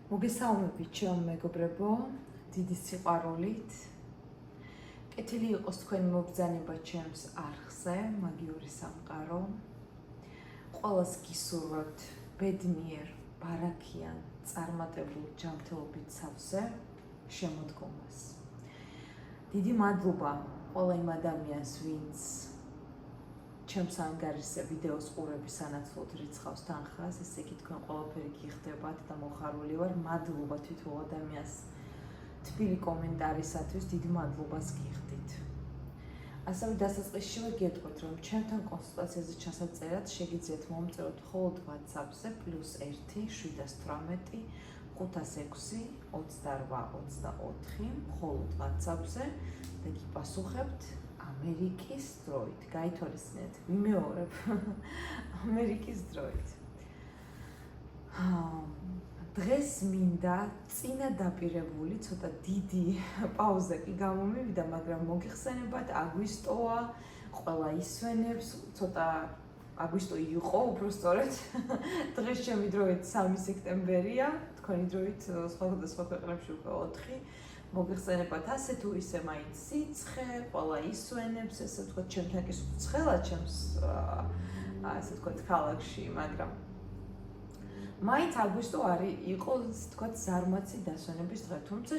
მოგესალმებით ჩემო მეგობრებო, დიდი სიყვარულით. კეთილი იყოს თქვენი მობრძანება ჩემს არხზე, მაგიური სამყარო. ყველას გისურვებთ ბედნიერ, ბარაქიან, წარმატებულ ჯანმრთელობით სავსე შემოდგომას. დიდი მადლობა ყველა იმ ადამიანს, ვინც ჩემს ანგარიშზე ვიდეოს ყურების სანაცვლოდ რიცხავს თანხას, ესე იგი თქვენ ყველაფერი გიხდებათ და მოხარული ვარ. მადლობა თვითონ ადამიანს თბილი კომენტარისათვის, დიდი მადლობას გიხდით. ასევე დასაწყისშივე გეტყვით, რომ ჩემთან კონსულტაციაზე ჩასაწერად შეგიძლიათ მომწეროთ მხოლოდ WhatsApp-ზე +1 718 506 28 მხოლოდ WhatsApp-ზე და გიპასუხებთ ამერიკის დროით. გაითვალისწინეთ, ვიმეორებ ამერიკის დროით. დღეს მინდა წინა დაპირებული ცოტა დიდი პაუზა კი გამომივიდა, მაგრამ მოგიხსენებათ, აგვისტოა, ყველა ისვენებს, ცოტა აგვისტო იყო, უბრალოდ დღეს ჩემი დროით 3 სექტემბერია, თქვენი დროით სხვა ქვეყნებში უკვე 4. მოგიხსენებათ, ასე თუ ისე მაინც სიცხე, ყველა ისვენებს, ესე ვთქვათ, ჩემთან კი ცხელა ჩემს ასე ვთქვათ ქალაქში, მაგრამ მაინც აგვისტო არის იყო ვთქვათ ზარმაცი დასვენების დღე, თუმცა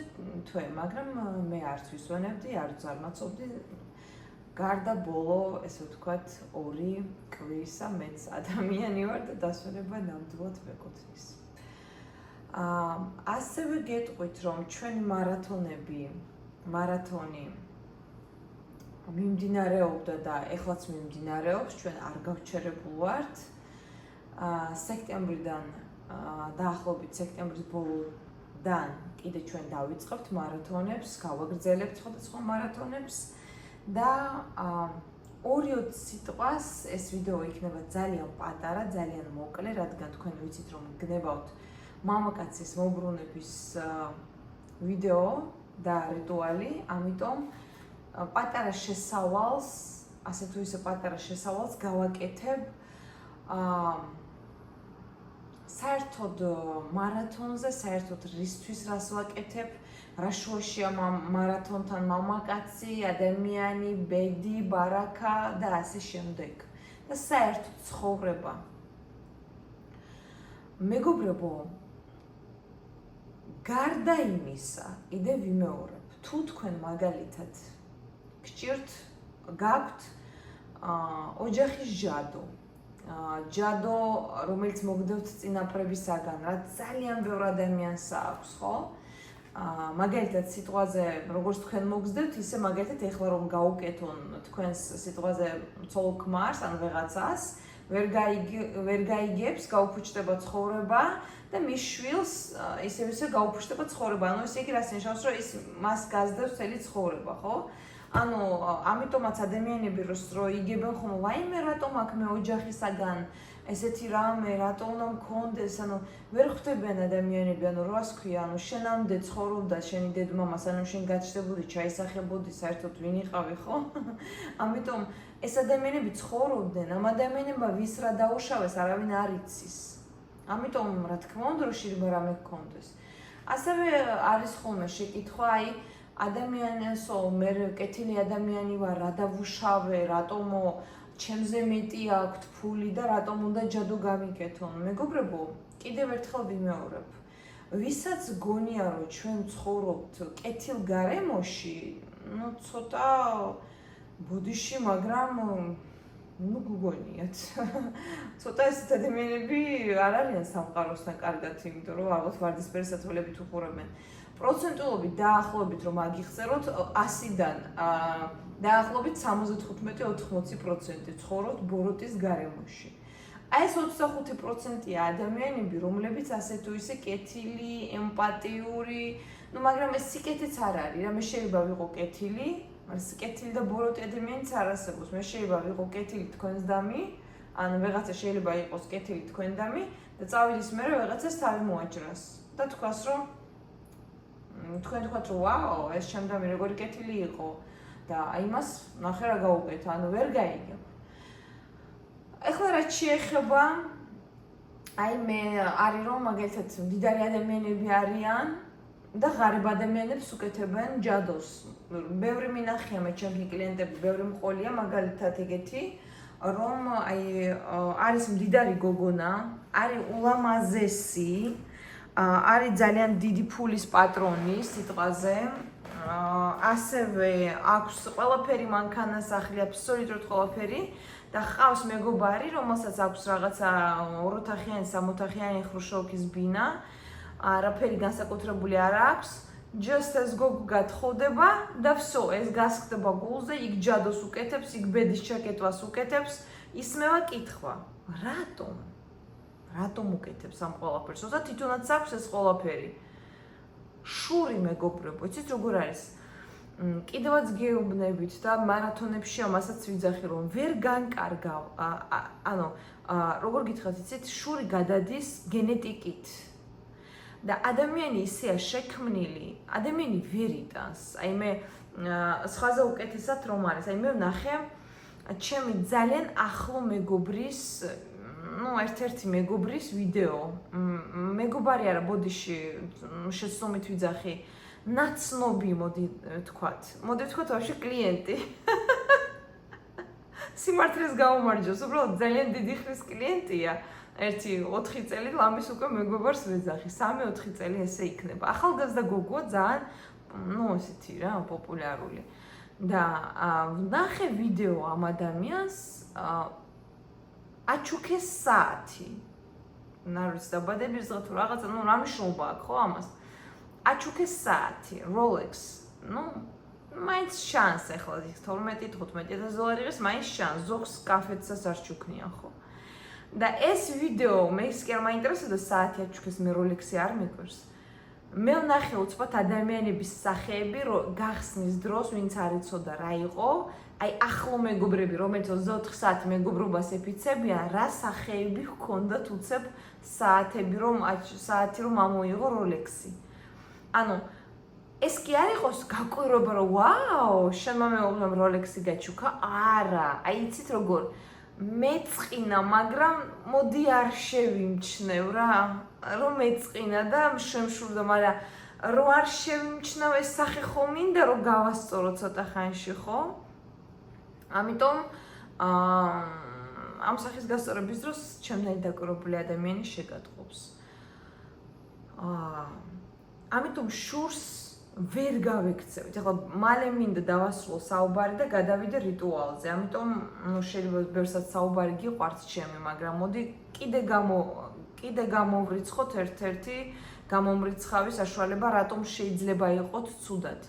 მაგრამ მე არც ვისვენებდი, არც ზარმაცობდი. გარდა ბოლო, ესე ვთქვათ, 2 კვირისა მეც ადამიანი ვარ და დასვენება ნამდვილად მეკუთვნის. ასევე გეტყვით, რომ ჩვენი მარათონი მიმდინარეობდა და ეხლაც მიმდინარეობს, ჩვენ არ გავჩერებულ ვართ. სექტემბრიდან დაახლოებით სექტემბრის ბოლოდან კიდე ჩვენ დავიწყებთ მარათონებს, გავაგრძელებთ სხვადასხვა მარათონებს და 2 სიტყვას ეს ვიდეო იქნება ძალიან პატარა, ძალიან მოკლე, რადგან თქვენ ვიცით, რომ გნებავთ მამაკაცის მოbrunების ვიდეო და რიტუალი, ამიტომ პატარა შესავალს, ასე თუ ისე პატარა შესავალს გავაკეთებ საერთოდ მარათონზე, საერთოდ რისთვის რას ვაკეთებ, რა შუაშია მარათონთან მამაკაცი, ადამიანი, ბედი, ბარაკა და ასე შემდეგ. და საერთოდ ცხოვრება. მეგობრებო, გარდა იმისა, კიდე ვიმეორებ, თუ თქვენ მაგალითად გაქვთ ოჯახის ჯადო, რომელიც მოგდევთ წინაპრებისაგან, რაც ძალიან ბევრ ადამიანს აქვს, ხო? მაგალითად სიტყვაზე, როგორც თქვენ მოგზდევთ, ისე მაგალითად ეხლა რომ გაუკეთონ თქვენს სიტყვაზე ცოლ ქმარს ან ვეღაცას, ვერ გაიგებს, გაუფუჭდება ცხოვრება და მის შვილს ისე გაუფუჭდება ცხოვრება. ანუ ესე იგი რას ნიშნავს, რომ ის მას გაზდევს მთელი ცხოვრება, ხო? ანუ ამიტომაც ადამიანები რო იგებენ ხომ, ვაიმე რატომ აქ მე ოჯახისაგან ესეთი რამე, რატომ უნდა მქონდეს, ანუ ვერ ხვდებიან ადამიანები, ანუ რას ქვია, ანუ შენამდე ცხოვრობდა შენი დედმამა, სანამ შენ გაჩნდებოდი, ჩაისახებოდი, საერთოდ ვინ იყავი, ხო? ამიტომ ეს ადამიანები ცხოვრობდნენ, ამ ადამიანებმა ვის რა დაუშავეს, არავინ არ იცის. ამიტომ რა თქმა უნდა, რომ შეიძლება რამე გქონდეს. ასევე არის ხოლმე შეკითხვა, ადამიანსო, მე კეთილი ადამიანი ვარ, რა დავუშავე, რატომო ჩემზე მეტი აქვთ ფული და რატომ უნდა ჯადო გამიკეთონ. მეგობრებო, კიდევ ერთხელ ვიმეორებ, ვისაც გონია, რომ ჩვენ ცხოვრობთ კეთილ გარემოში, ცოტა ბოდიში, მაგრამ გუგონიათ. ცოტა ესეთ ადამიანები არ არიან სამყაროსთან კარგად, იმიტომ რომ ალბათ ვარდისფერი სათვალებით უყურებენ. პროცენტულობით დაახლოებით რომ აგიხსენოთ 100-დან დაახლოებით 75-80% ცხოვრობთ ბოროტის გარემოში. ეს 25%-ია ადამიანები, რომლებიც ასე თუ ისე კეთილი, ემპათიური, მაგრამ ეს სიკეთეც არ არის, რა მე შეიძლება ვიყო კეთილი, მაგრამ კეთილი და ბოროტი ადამიანიც არ არსებობს. მე შეიძლება ვიყო კეთილი თქვენს დამი, ან ვეღაცა შეიძლება იყოს კეთილი თქვენ დამი და წავიდეს მერე ვეღაცას თავი მოაჭრას და თქვას რომ თქვენ თქვათ რომ ვაუ, ეს შემდამი როგორი კეთილი იყო და იმას ნახე რა გაუკეთა, ანუ ვერ გაიგებ. ეხლა რაც შეეხება აი მე არის რომ მაგალითად მდიდარი ადამიანები არიან და ღარიბ ადამიანებს უკეთებენ ჯადოს. ბევრი მინახია მე ჩემი კლიენტები, ბევრი მყოლია მაგალითად ეგეთი, რომ აი არის მდიდარი გოგონა, არის ულამაზესი, არის ძალიან დიდი ფულის პატრონი სიტყვაზე, ასევე აქვს ყველაფერი მანქანა-სახლი, აბსოლუტურად ყველაფერი და ხავს მეგობარი, რომელსაც აქვს რაღაცა 2 ოთახიანი, 3 ოთახიანი ხრუშოვკის ბინა, არაფერი განსაკუთრებული არ აქვს. Just ეს გოგო გათხოვდება და всё, ეს გასხდება გულზე, იქ ჯადოს უკეთებს, იქ ბედის ჩაკეტვას უკეთებს, ისმევა კითხვა. რატომ? რატომ უკეთებს ამ ყველაფერს? და თვითონაც აქვს ეს ყველაფერი. შური მეგობრებო, იცით როგორ არის? კიდევაც გეუბნებით და მარათონებში ამასაც ვიძახი რომ ვერ განკარგავ, ანუ როგორ გითხრათ, იცით, შური გადადის გენეტიკით. და ადამიანი ისეა შექმნილი, ადამიანი ვერ იტანს. აი მე სხვაზე უკეთესად რომ არის, აი მე ვნახე ჩემი ძალიან ახლო მეგობრის, ერთ-ერთი მეგობრის ვიდეო. მეგობარი არა, ბოდიში შეცდომით ვიძახი, ნაცნობი მოდი ვთქვათ, ვაფშე კლიენტი. სიმართლეს გაუმარჯოს, უბრალოდ ძალიან დიდი ხნის კლიენტია. 1-4 წელი ლამის უკვე მეგობარს ვეძახი, 3-4 წელი ესე იქნება. ახალგაზრდა გოგოა ძალიან, ესეთი რა, პოპულარული. და ვნახე ვიდეო ამ ადამიანს, აჩუქეს საათი. არ ვიცი, დაბადების დღე თუ რაღაცა, რა მნიშვნელობა აქვს ხო ამას? აჩუქეს საათი, Rolex. მაინც შანს ახლა 12-15 დოლარი ღირს, მაინც შანს, ზოგს კაფეცას არ ჩუქნიან ხო? და ეს ვიდეო მე ის კი არ მაინტერესებდა საათი აჩუქეს, მე Rolex-ი არ მეკვირს. მე ვნახე უცბად ადამიანების სახეები, გახსნის დროს, ვინც არ იცოდა რა იყო, აი ახლო მეგობრები, რომელიც 24 საათი მეგობრობას ეფიცებიან, რა სახეები ჰქონდათ უცებ საათი რომ ამოიღო Rolex-ი. ანუ ეს კი არ იყოს გაკვირვება, რომ ვაუ, შენ მომეუბნებ Rolex-ი გაჩუქა? არა, აი იცით როგორ მეწყინა, მაგრამ მოდი არ შევიმჩნევ რა, რომ მეწყინა და შემშურდა, მაგრამ რომ არ შევიმჩნევ ეს სახე ხო მინდა რომ გავასწორო ცოტა ხანში, ხო? ამიტომ ამ სახის გასწორების დროს ჩემთან დაკავშირებული ადამიანი შეგატყობს. ამიტომ შურს ვერ გავექცევით. ახლა მალე მინდა დავასრულო საუბარი და გადავიდე რიტუალზე. ამიტომ შეიძლება ბევრსაც საუბარი გიყვართ ჩემი, მაგრამ მოდი კიდე გამოვრიცხოთ ერთ-ერთი გამომრიცხავი საშუალება, რატომ შეიძლება იყოთ ცუდად.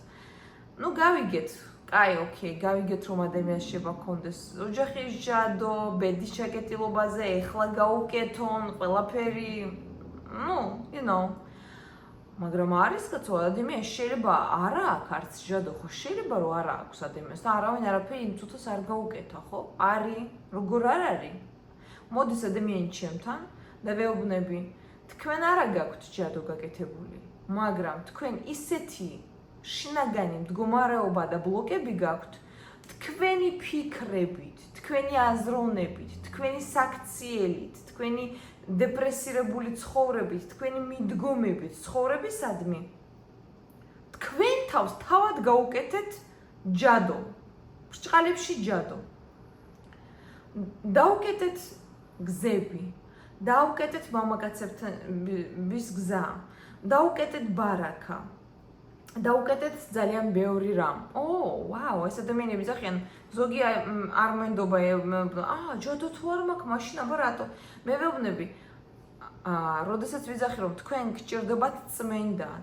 გავიგეთ, კაი, ოკეი, გავიგეთ რომ ადამიანს შეიძლება ქონდეს ოჯახის ჯადო, ბედის ჩაკეტილობაზე, ეხლა გაუკეთონ, ყველაფერი, მაგრამ არის კაცო, ადამიანს შეიძლება არა აქვს არც ჯადო, ხო შეიძლება რომ არა აქვს ადამიანს და არავინ არაფერი იმ წუთას არ გაუკეთა, ხო? არის, როგორ არ არის? მოდის ადამიანი ჩემთან და ვეუბნები, თქვენ არა გაქვთ ჯადო გაკეთებული, მაგრამ თქვენ ისეთი შინაგანი მდგომარეობა და ბლოკები გაქვთ, თქვენი ფიქრებით, თქვენი აზროვნებით, თქვენი საქციელით, თქვენი დეპრესირებული ცხოვრებით, თქვენი მიდგომებით, ცხოვრებისადმი თქვენ თავს თავად გაუკეთეთ ჯადო, ბრჭყალებში ჯადო. დაუკეთეთ გზები, დაუკეთეთ მამაკაცების გზა, დაუკეთეთ ბარაკა, დაუკეთეთ ძალიან ბევრი რამ. ვაუ, ეს ადამიანები ძახიან, ზოგი არ მენდობა, ჯადო თუ არ მაქვს, მაშინ აბა რატო? მე ვეუბნები, როდესაც ვიძახი რომ თქვენ გჭირდებათ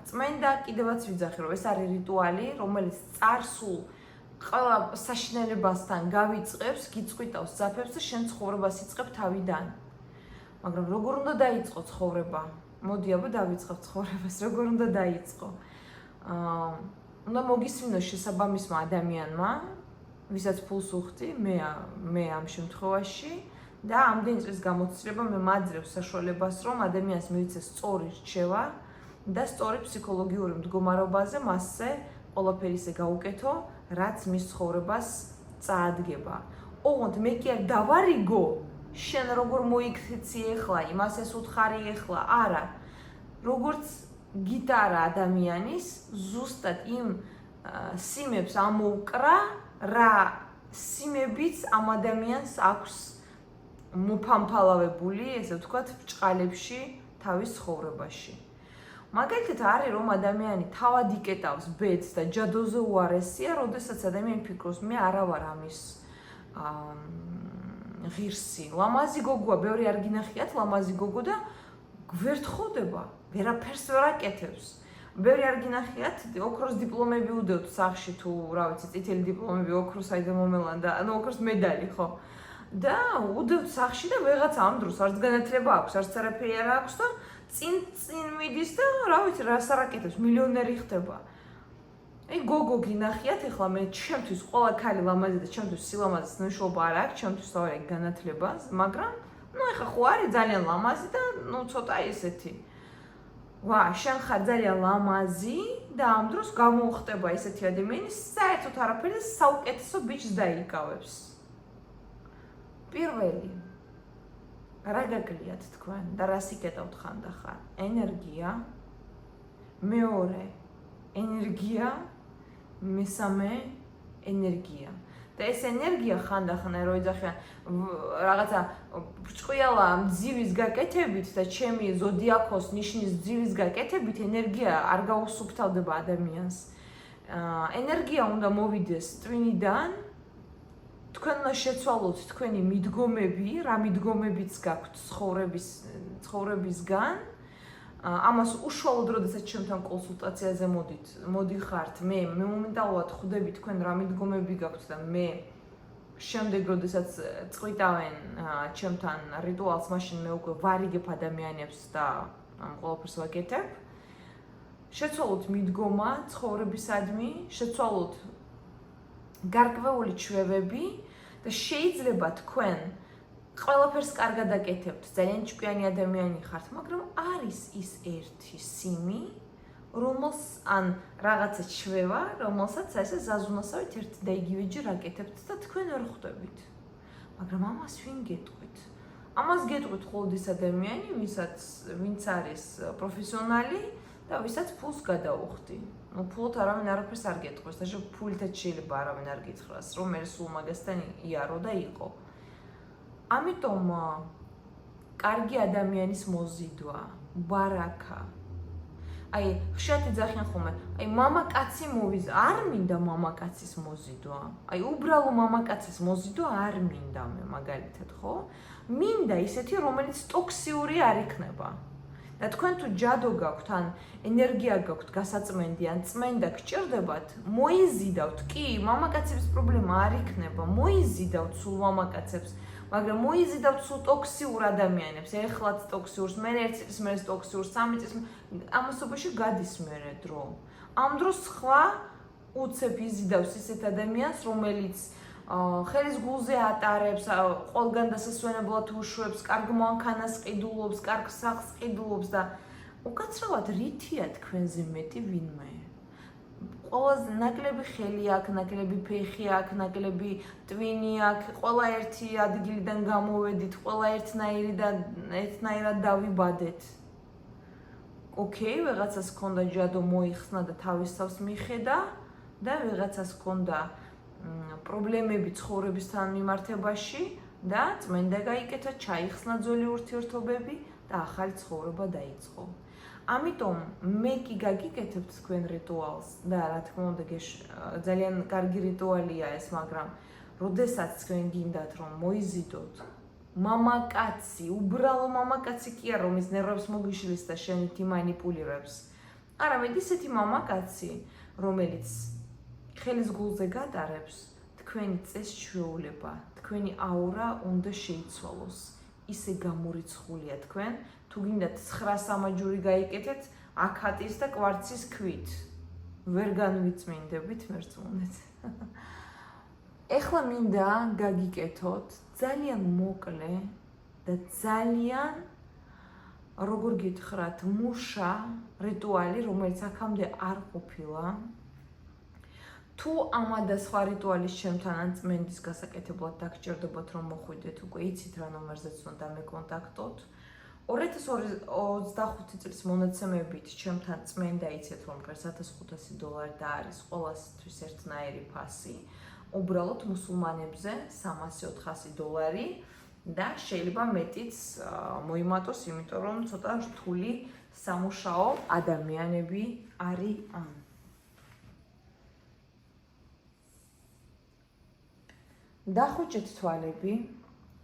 წმენდა, კიდევაც ვიძახი რომ ეს არის რიტუალი, რომელიც წარსულ ყველა საშინელებასთან გავიწყებს, გიწყვიტავს ძაფებს და შენ ცხოვრებას იწყებ თავიდან. მაგრამ როგორ უნდა დაიწყო ცხოვრება? მოდი აბა დავიწყებ ცხოვრებას, როგორ უნდა დაიწყო? უნდა მოგისმინოს შესაბამისმა ადამიანმა, ვისაც ფულს უხდი, მე ამ შემთხვევაში და ამდენი წლის გამოცდილება მე მაძლევს საშუალებას, რომ ადამიანს მივიცეს სწორი რჩევა და სწორი ფსიქოლოგიური მდგომარეობაზე მასზე ყველაფერი ისე გაუკეთო, რაც მის ცხოვრებას წაადგება. ოღონდ მე კი არ დავარიგო შენ როგორ მოიქცი ეხლა, იმას ეს უთხარი ეხლა, არა. როგორც გიტარა ადამიანის ზუსტად იმ სიმებს ამოუკრა, რა სიმებიც ამ ადამიანს აქვს მოფამფალავებული, ესე ვთქვათ, ბრჭყალებში თავის ცხოვრებაში. მაგალითად არის რომ ადამიანი თავად იკეტავს ბედს და ჯადოზე უარესია, როდესაც ადამიანი ფიქრობს, მე არა ვარ ამის ღირსი. ლამაზი გოგოა, ბევრი არ გინახიათ ლამაზი გოგო და გვერდხოდება, ვერაფერს ვერ აკეთებს. ბევრი არ გინახიათ, ოქროს დიპლომები უდევთ სახში თუ, რა ვიცი, წითელი დიპლომები, ოქროს საიდან მომელან და ანუ ოქროს медали, ხო? და უდევთ სახში და ვეღაც ამ დროს არც განათლება აქვს, არც არაფერი არ აქვს და წინ მიდის და რა ვიცი, რას არ აკეთებს, მილიონერი ხდება. აი გოგო გინახიათ, ეხლა მე ჩემთვის ყველა ქალი ლამაზი და ჩემთვის სილამაზის მნიშვნელობა არ აქვს, ჩემთვის თავი განათლებას, მაგრამ ნუ ეხლა ხო არის ძალიან ლამაზი და ნუ ცოტა ესეთი. ვა, შენ ხარ ძალიან ლამაზი და ამ დროს გამოუხდება ესეთი ადამიანი, საერთოდ არაფერი და საუკეთესო ბიჭს დაიკავებს. პირველი რა გაგლიათ თქვენ და რას იკეტავთ ხანდახან? ენერგია, მეორე ენერგია, მესამე ენერგია. და ეს ენერგია ხანდახან რო იძახიან რაღაცა ბრჭყვიალა მძივის გაკეთებით და ჩემი ზოდიაქოს ნიშნის მძივის გაკეთებით ენერგია არ გაუსუფთავდება ადამიანს. ენერგია უნდა მოვიდეს ტვინიდან. თქვენ უნდა შეცვალოთ თქვენი მიდგომები, რა მიდგომებიც გაქვთ ცხოვრებისგან. ამას უშუალოდ როდესაც ჩემთან კონსულტაციაზე მოდიხართ, მე მომენტალურად ხვდები თქვენ რა მიდგომები გაქვთ და მე შემდეგ როდესაც წყვიტავენ ჩემთან რიტუალს, მაშინ მე უკვე ვარიგებ ადამიანებს და ამ ყველაფერს ვაკეთებ. შეცვალოთ მიდგომა ცხოვრებისადმი, შეცვალოთ გარკვეული ჩვევები და შეიძლება თქვენ ყველაფერს კარგად აკეთებთ, ძალიან ჭკვიანი ადამიანი ხართ, მაგრამ არის ის ერთი სიმი, რომელს ან რაღაცა ჩვევა, რომელსაც ესე ზაზუნასავით ერთი და იგივეჯერ აკეთებთ და თქვენ არ ხვდებით. მაგრამ ამას ვინ გეტყვით? ამას გეტყვით მხოლოდ ის ადამიანი, ვინც არის პროფესიონალი და ვისაც ფულს გადაუხდი. ნუ ფულით არავინ არაფერს არ გეტყვის, და ფულითაც შეიძლება არავინ არ გითხრას, რომ მე სულ მაგასთან იარო და იყო. ამიტომ კარგი ადამიანის მოზიდვა, ბარაკა. აი, ხშირად იძახიან ხოლმე, აი მამაკაცი მოვიზა, არ მინდა მამაკაცის მოზიდვა. აი, უბრალო მამაკაცის მოზიდვა არ მინდა მე მაგალითად, ხო? მინდა ისეთი, რომელიც ტოქსიური არ იქნება. და თქვენ თუ ჯადო გაქვთ, ან ენერგია გაქვთ გასაწმენდი, ან წმენდა გჭირდებათ, მოიზიდავთ, კი, მამაკაცების პრობლემა არ იქნება, მოიზიდავთ სულ მამაკაცებს. მაგრამ მოიზიდავთ სულ ტოქსიურ ადამიანებს, ეხლაც ტოქსიურს, მე ერთი წლის მერე ტოქსიურს, 3 წლის ამასობაში გადის მერე დრო. ამ დროს სხვა უცებ იზიდავს ისეთ ადამიანს, რომელიც ხელის გულზე ატარებს, ყველგან დასასვენებლად უშვებს, კარგ მანქანას ყიდულობს, კარგ სახლს ყიდულობს და უკაცრავად რითია თქვენზე მეტი ვინმე? ყველაზე ნაკლები ხელი აქვს, ნაკლები ფეხი აქვს, ნაკლები ტვინი აქვს, ყველა ერთი ადგილიდან გამოვედით, ყველა ერთნაირად დავიბადეთ. ოკეი, ვიღაცას ჰქონდა ჯადო მოიხსნა და თავის თავს მიხედა და ვიღაცას ჰქონდა პრობლემები ცხოვრებისთან მიმართებაში და წმენდა გაიკეთა, ჩაიხსნა ძველი ურთიერთობები და ახალი ცხოვრება დაიწყო. ამიტომ მე კი გაგიკეთებთ თქვენ რიტუალს და რა თქმა უნდა ძალიან კარგი რიტუალია ეს, მაგრამ როდესაც თქვენ გინდათ რომ მოიზიდოთ მამაკაცი, უბრალო მამაკაცი კი არა, რომის ნერვებს მოგიშლის და შენით იმანიპულირებს. არამედ ისეთი მამაკაცი, რომელიც ხელის გულზე გატარებს, თქვენი წესჩვეულება, თქვენი აურა უნდა შეიცვალოს. ისე გამორიცხულია თქვენ, თუ გინდათ 9 სამაჯური გაიკეთეთ აკატის და კვარცის ქვით. ვერ განვიწმინდებით მერწმუნეთ. ეხლა მინდა გაგიკეთოთ ძალიან მოკლე და ძალიან როგორ გითხრათ, მუშა რიტუალი, რომელიც აქამდე არ ყოფილა. თუ ამა და სხვა რიტუალის ჩემთან ან წმენდის გასაკეთებლად დაგჭირდებათ რომ მოხვიდეთ უკვე იცით რა ნომერზეც უნდა მეკონტაქტოთ 2025 წლის მონაცემებით ჩემთან წმენდა იცით რომ ღირს $1500 და არის ყოველთვის ერთნაირი ფასი უბრალოდ მუსულმანებზე $300-400 და შეიძლება მეტიც მოიმატოს იმიტომ რომ ცოტა რთული სამუშაო ადამიანები არიან დახუჭეთ თვალები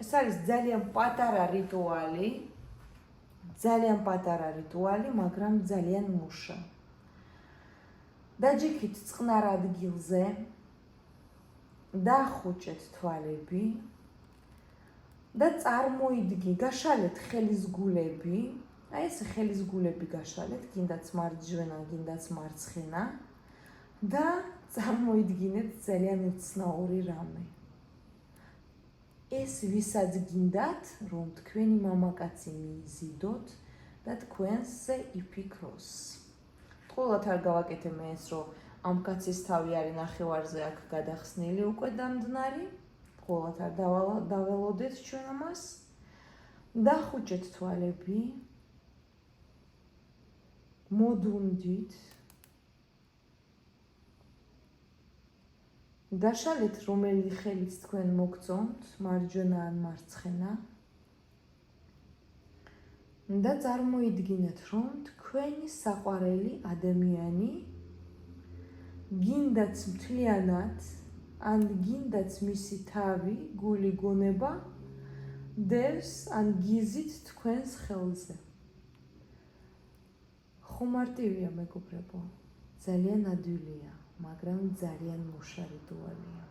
ეს არის ძალიან პატარა რიტუალი მაგრამ ძალიან მუშა დაჯიქით წყნარ ადგილზე დახუჭეთ თვალები და გაშალეთ ხელის გულები აი ეს ხელის გულები გაშალეთ გინდაც მარჯვენა გინდაც მარცხენა და წარმოიდგინეთ ძალიან უცნაური რამე ეს ვისაც გინდათ რომ თქვენი მამაკაცი მიიზიდოთ და თქვენზე იფიქროს. თქოლად არ გავაკეთე მე ეს რომ ამ კაცის თავი არის ნახევარზე აქ გადახსნილი უკვე დამდნარი. თქოლად არ დაველოდეთ ჩვენ ამას. დახუჭეთ თვალები. მოდუნდით. გაშალეთ რომელი ხელით თქვენ მოგწონთ, მარჯვენა ან მარცხენა. და წარმოიდგინეთ, რომ თქვენი საყვარელი ადამიანი გინდაც მთლიანად, ან გინდაც მისი თავი, გული გონება დევს ან გიზით თქვენს ხელზე. ხომარტივია მეგობრებო, ძალიან ადვილია. მაგრამ ძალიან მუშა რიტუალია.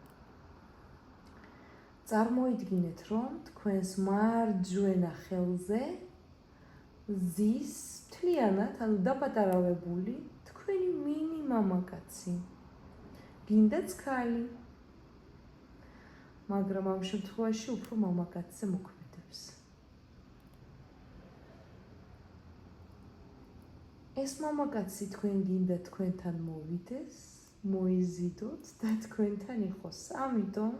წარმოიდგინეთ, რომ თქვენს მარჯვენა ხელზე ზის მთლიანად, ანუ დაპატარავებული თქვენი მინი მამაკაცი. გინდაც ქალი. მაგრამ ამ შემთხვევაში უფრო მამაკაცზე მოქმედებს. ეს მამაკაცი თქვენ გინდა თქვენთან მოვიდეს. მოიზიდოთ და თქვენთან იყოს. ამიტომ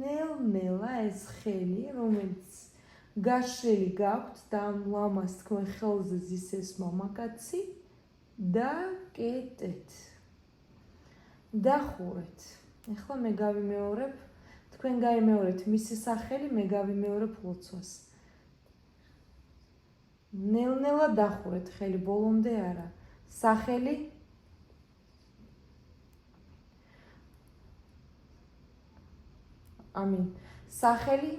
ნელ-ნელა ეს ხელი, რომელიც გაშლილი გაქვთ და ამ ლამას თქვენ ხელზე ზის ეს მამაკაცი დაკეტეთ. დახურეთ. ეხლა მე გავიმეორებ, თქვენ გაიმეორეთ მისი სახელი, მე გავიმეორებ ლოცვას. ნელ-ნელა დახურეთ ხელი ბოლომდე არა. სახელი ამინ სახელი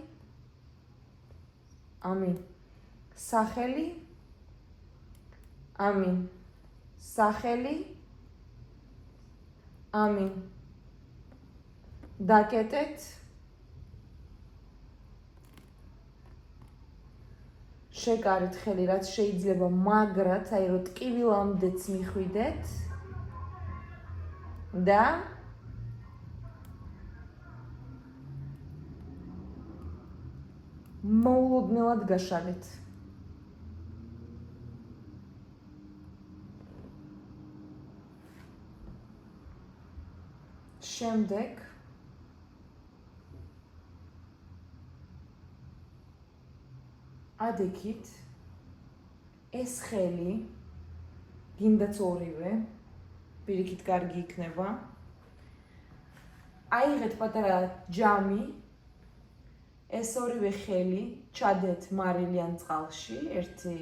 ამინ სახელი ამინ სახელი ამინ დაკეტეთ შეკარით ხელი რაც შეიძლება მაგრად აი რომ ტკივილამდეც მიხვიდეთ და მოულოდნელად გაშალეთ შემდეგ ადექით ეს ხელი გინდაც ორივე პირიქით კარგი იქნება აიღეთ პატარა ჯამი ეს ორივე ხელი ჩადეთ მარილიან წყალში ერთი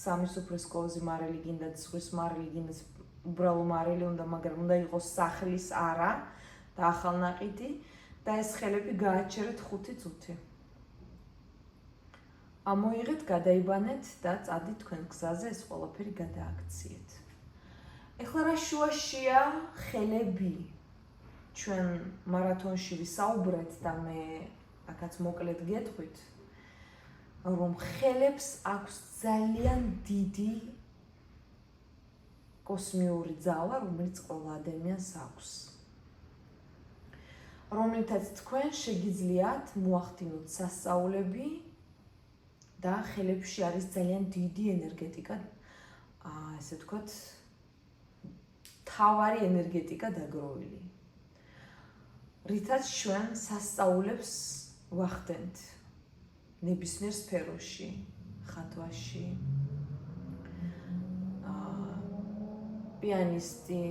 სამის უფროს კოვზი მარილი გინდაც ზღვის მარილი გინდაც უბრალო მარილი უნდა მაგრამ უნდა იყოს სახლის არა და ახალნაყიდი და ეს ხელები გააჩერეთ 5 წუთი ამოიღეთ, გადაიბანეთ და წადით თქვენ გზაზე ეს ყველაფერი გადააქციეთ. ეხლა რა შუაშია ხელები? ჩვენ მარათონში ვისაუბრეთ და მე აქაც მოკლედ გეტყვით, რომ ხელებს აქვს ძალიან დიდი კოსმიური ძალა, რომელიც ყველა ადამიანს აქვს. რომლითაც თქვენ შეგიძლიათ მოახდინოთ სასწაულები და ხელებში არის ძალიან დიდი ენერგეტიკა, ესე ვთქვათ, მთავარი ენერგეტიკა დაგროვილი. რითაც ჩვენ სასწაულებს ვახდენთ ნებისმიერ სფეროში, ხატვაში, პიანისტი,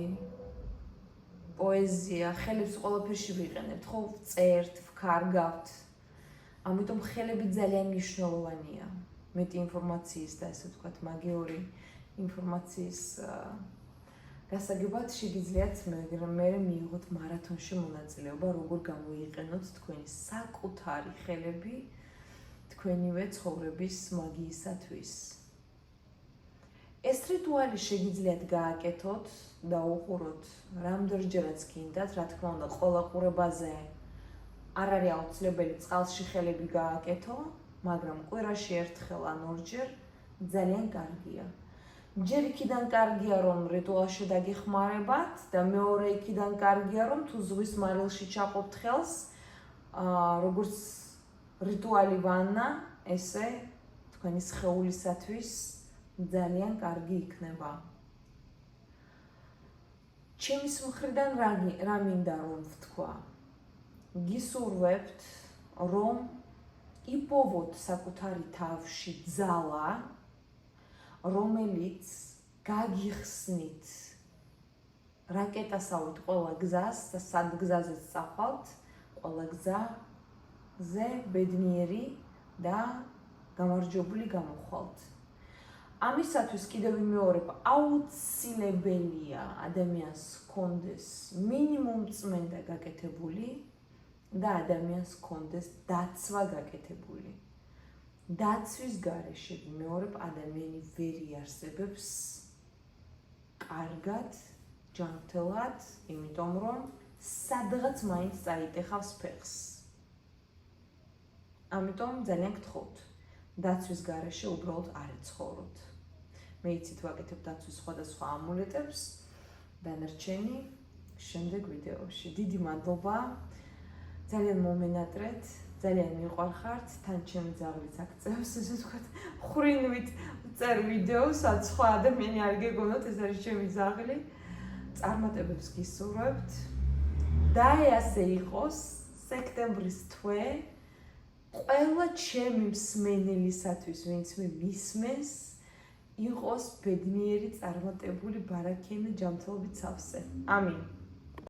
პოეზია, ხელებს ყველაფერში ვიყენებთ, ხო, წერთ, ვქარგავთ. ამიტომ ხელები ძალიან მნიშვნელოვანია. მეტი ინფორმაციის და ესე ვთქვათ, მაგიური ინფორმაციის გასაგებად შეგიძლიათ მე მიიღოთ მარათონში მონაწილეობა, როგორ გამოიყენოთ თქვენი საკუთარი ხელები თქვენივე ცხოვრების მაგიისათვის. ეს რიტუალი შეგიძლიათ გააკეთოთ და უყუროთ რამდენჯერაც გინდათ, რა თქმა უნდა, ყველა ყურებაზე არ არის აუცილებელი წყალში ხელები გააკეთო, მაგრამ კვირაში ერთხელ ან ორჯერ ძალიან კარგია. ჯერ იქიდან კარგია, რომ რიტუალში დაგეხმარებათ და მეორე იქიდან კარგია, რომ თუ ზღვის მარილში ჩაყოფთ ხელს, როგორც რიტუალი ვანნა, ესე თქვენი სხეულისათვის ძალიან კარგი იქნება. ჩემის მხრიდან რა მინდა რომ ვთქვა? გისურვებთ, რომ იპოვოთ საკუთარი თავში ძალა, რომელიც გაგიხსნით რაკეტასავით ყველა გზას და სად გზაზეც წახვალთ, ყველა გზაზე ბედნიერი და გამარჯვებული გამოხვალთ. ამისათვის კიდევ ვიმეორებ, აუცილებელია ადამიანს ჰქონდეს მინიმუმ წმენდა გაკეთებული და ადამიანს ჰქონდეს დაცვა გაკეთებული. დაცვის გარეშე ვიმეორებ, ადამიანი ვერ იარსებებს კარგად, ჯანმრთელად, იმიტომ რომ სადღაც მაინც წაიტეხავს ფეხს. ამიტომ ძალიან გთხოვთ, დაცვის გარეშე უბრალოდ არ ეცხოვროთ. მე იცით ვაკეთებ დაცვის სხვადასხვა ამულეტებს, დანარჩენი შემდეგ ვიდეოში. დიდი მადლობა, ძალიან მომენატრეთ, ძალიან მიყვარხართ, თან ჩემი ძაღლიც აქწევს, ესე ვთქვათ, ხრინვით წერ ვიდეოს, სადაც სხვა ადამიანი არ გეგონოთ, ეს არის ჩემი ძაღლი. წარმატებებს გისურვებთ. და ასე იყოს სექტემბრის თვე ყველა ჩემი მსმენელისათვის, ვინც მე მისმენს, იყოს ბედნიერი, წარმატებული, ბარაქიანი, ჯანმრთელობით სავსე. ამინ.